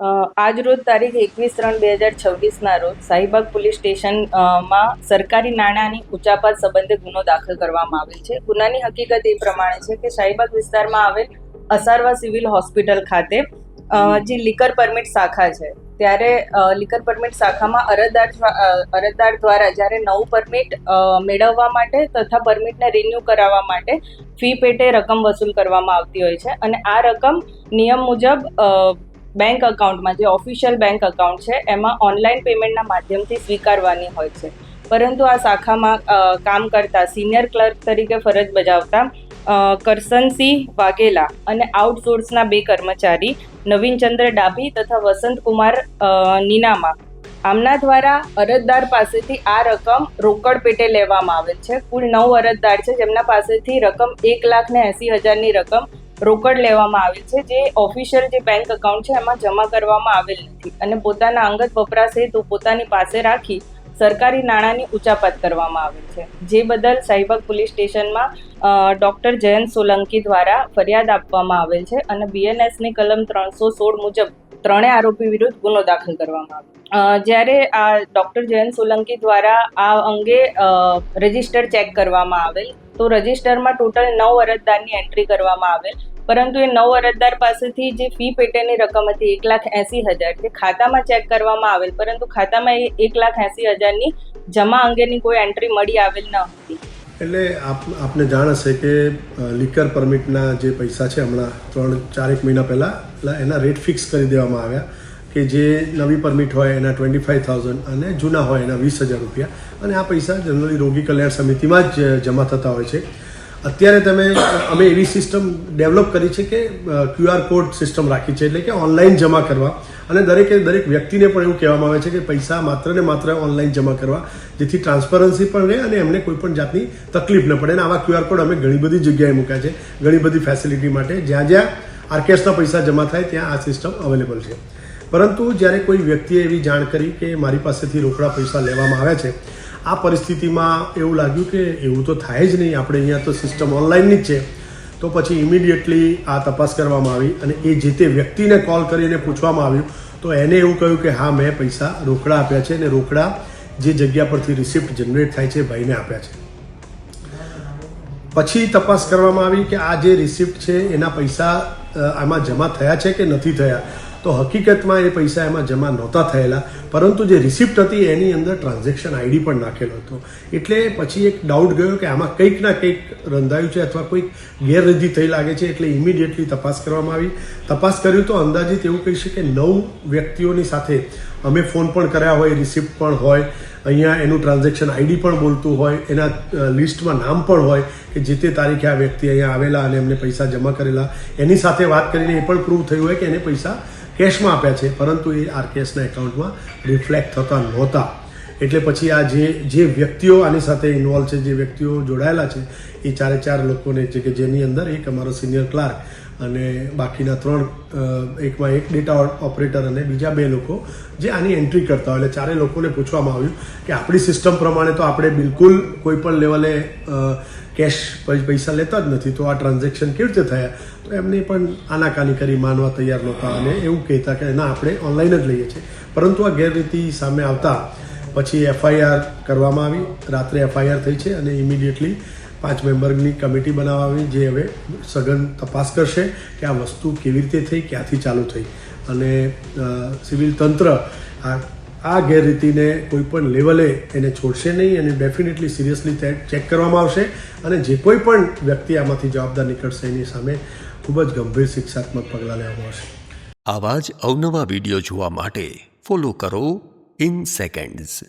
આજ રોજ તારીખ 21/3/2026ના રોજ શાહીબાગ પોલીસ સ્ટેશનમાં સરકારી નાણાંની ઉચાપત સંબંધે ગુનો દાખલ કરવામાં આવેલ છે. ગુનાની હકીકત એ પ્રમાણે છે કે શાહીબાગ વિસ્તારમાં આવેલ અસારવા સિવિલ હોસ્પિટલ ખાતે જે લીકર પરમિટ શાખા છે, ત્યારે લીકર પરમિટ શાખામાં અરજદાર દ્વારા જ્યારે નવું પરમિટ મેળવવા માટે તથા પરમિટને રિન્યૂ કરાવવા માટે ફી પેટે રકમ વસૂલ કરવામાં આવતી હોય છે અને આ રકમ નિયમ મુજબ બેંક અકાઉન્ટમાં, જે ઓફિશિયલ બેંક અકાઉન્ટ છે, એમાં ઓનલાઈન પેમેન્ટના માધ્યમથી સ્વીકારવાની હોય છે. પરંતુ આ શાખામાં કામ કરતા સિનિયર ક્લર્ક તરીકે ફરજ બજાવતા કરસનસિંહ વાઘેલા અને આઉટસોર્સના 2 કર્મચારી નવીનચંદ્ર ડાભી તથા વસંતકુમાર નીનામા આમના દ્વારા અરજદાર પાસેથી આ રકમ રોકડ પેટે લેવામાં આવેલ છે. કુલ 9 અરજદાર છે, જેમના પાસેથી રકમ 1,80,000ની રકમ રોકડ લેવામાં આવી છે, જે ઓફિશિયલ જે બેંક અકાઉન્ટ છે એમાં જમા કરવામાં આવેલ નથી અને પોતાના અંગત વપરાશ હેતુ પોતાની પાસે રાખી સરકારી નાણાંની ઉચાપત કરવામાં આવેલ છે. જે બદલ શાહીબાગ પોલીસ સ્ટેશનમાં ડૉક્ટર જયંત સોલંકી દ્વારા ફરિયાદ આપવામાં આવેલ છે અને BNSની કલમ 316 મુજબ 3 આરોપી વિરુદ્ધ ગુનો દાખલ કરવામાં આવ્યો. જ્યારે આ ડૉક્ટર જયંત સોલંકી દ્વારા આ અંગે રજિસ્ટર ચેક કરવામાં આવેલ, તો રજિસ્ટરમાં ટોટલ 9 અરજદારની એન્ટ્રી કરવામાં આવેલ, પરંતુ એ 9 અરજદાર પાસેથી જે ફી પેટેની રકમ હતી 1,80,000 તે ખાતામાં ચેક કરવામાં આવેલ, પરંતુ ખાતામાં એ 1,80,000ની જમા અંગેની કોઈ એન્ટ્રી મળી આવેલ ન હતી. એટલે આપને જાણ હશે કે લીકર પરમિટના જે પૈસા છે હમણાં 3-4 મહિના પહેલાં એના રેટ ફિક્સ કરી દેવામાં આવ્યા કે જે નવી પરમિટ હોય એના 25,000 અને જૂના હોય એના 20,000 રૂપિયા, અને આ પૈસા જનરલી રોગી કલ્યાણ સમિતિમાં જ જમા થતા હોય છે. અત્યારે અમે એવી સિસ્ટમ ડેવલપ કરી છે કે QR કોડ સિસ્ટમ રાખી છે, એટલે કે ઓનલાઈન જમા કરવા, અને દરેક વ્યક્તિને પણ એવું કહેવામાં આવે છે કે પૈસા માત્ર ને માત્ર ઓનલાઈન જમા કરવા, જેથી ટ્રાન્સપરન્સી પણ રહે અને એમને કોઈ પણ જાતની તકલીફ ન પડે. અને આવા QR કોડ અમે ઘણી બધી જગ્યાએ મૂક્યા છે, ઘણી બધી ફેસિલિટી માટે. જ્યાં આરકેએસના પૈસા જમા થાય ત્યાં આ સિસ્ટમ અવેલેબલ છે. પરંતુ જ્યારે કોઈ વ્યક્તિએ એવી જાણ કરી કે મારી પાસેથી રોકડા પૈસા લેવામાં આવ્યા છે, આ પરિસ્થિતિમાં એવું લાગ્યું કે એવું તો થાય જ નહીં, આપણે અહીંયા તો સિસ્ટમ ઓનલાઈનની જ છે, તો પછી ઇમિડિયેટલી આ તપાસ કરવામાં આવી અને એ જે તે વ્યક્તિને કોલ કરીને પૂછવામાં આવ્યું, તો એને એવું કહ્યું કે હા, મેં પૈસા રોકડા આપ્યા છે અને રોકડા જે જગ્યા પરથી રિસિપ્ટ જનરેટ થાય છે ભાઈને આપ્યા છે. પછી તપાસ કરવામાં આવી કે આ જે રિસિપ્ટ છે એના પૈસા આમાં જમા થયા છે કે નથી થયા, તો હકીકતમાં એ પૈસા એમાં જમા નહોતા થયેલા, પરંતુ જે રિસિપ્ટ હતી એની અંદર ટ્રાન્ઝેક્શન ID પણ નાખેલો હતો. એટલે પછી એક ડાઉટ ગયો કે આમાં કંઈક ના કંઈક રંધાયું છે અથવા કોઈક ગેરરીતિ થઈ લાગે છે. એટલે ઇમિડિયેટલી તપાસ કરવામાં આવી. તપાસ કર્યું તો અંદાજિત એવું કહી શકે 9 વ્યક્તિઓની સાથે અમે ફોન પણ કર્યા હોય, રિસિપ્ટ પણ હોય, અહીંયા એનું ટ્રાન્ઝેક્શન ID પણ બોલતું હોય, એના લિસ્ટમાં નામ પણ હોય કે જે તે તારીખે આ વ્યક્તિ અહીંયા આવેલા અને એમને પૈસા જમા કરેલા. એની સાથે વાત કરીને એ પણ પ્રૂવ થયું હોય કે એને પૈસા કેશમાં આપ્યા છે, પરંતુ એ આરકેએસના એકાઉન્ટમાં રિફ્લેક્ટ થતા નહોતા. એટલે પછી આ જે વ્યક્તિઓ આની સાથે ઇન્વોલ્વ છે, જે વ્યક્તિઓ જોડાયેલા છે, એ 4 લોકોને છે કે જેની અંદર એક અમારો સિનિયર ક્લાર્ક અને બાકીના 3 એકમાં એક ડેટા ઓપરેટર અને બીજા 2 લોકો જે આની એન્ટ્રી કરતા હોય. એટલે 4 લોકોને પૂછવામાં આવ્યું કે આપણી સિસ્ટમ પ્રમાણે તો આપણે બિલકુલ કોઈ પણ લેવલે કેશ પૈસા લેતા જ નથી, તો આ ટ્રાન્ઝેક્શન કેવી રીતે થયા? તો એમને પણ આનાકાની કરી માનવા તૈયાર નહોતા અને એવું કહેતા કે ના, આપણે ઓનલાઈન જ લઈએ છીએ. પરંતુ આ ગેરરીતિ સામે આવતા પછી FIR કરવામાં આવી. રાત્રે FIR થઈ છે અને ઇમિડિયેટલી 5 મેમ્બરની કમિટી બનાવવામાં આવી, જે હવે સઘન તપાસ કરશે કે આ વસ્તુ કેવી રીતે થઈ, ક્યાંથી ચાલુ થઈ, અને સિવિલ તંત્ર આ ગેરરીતિને કોઈ પણ લેવલે એને છોડશે નહીં અને ડેફિનેટલી સિરિયસલી ચેક કરવામાં આવશે અને જે કોઈ પણ વ્યક્તિ આમાંથી જવાબદાર નીકળશે એની સામે ખૂબ જ ગંભીર શિક્ષાત્મક પગલાં લેવામાં આવશે. આવા જ અવનવા વિડીયો જોવા માટે ફોલો કરો IN Seconds.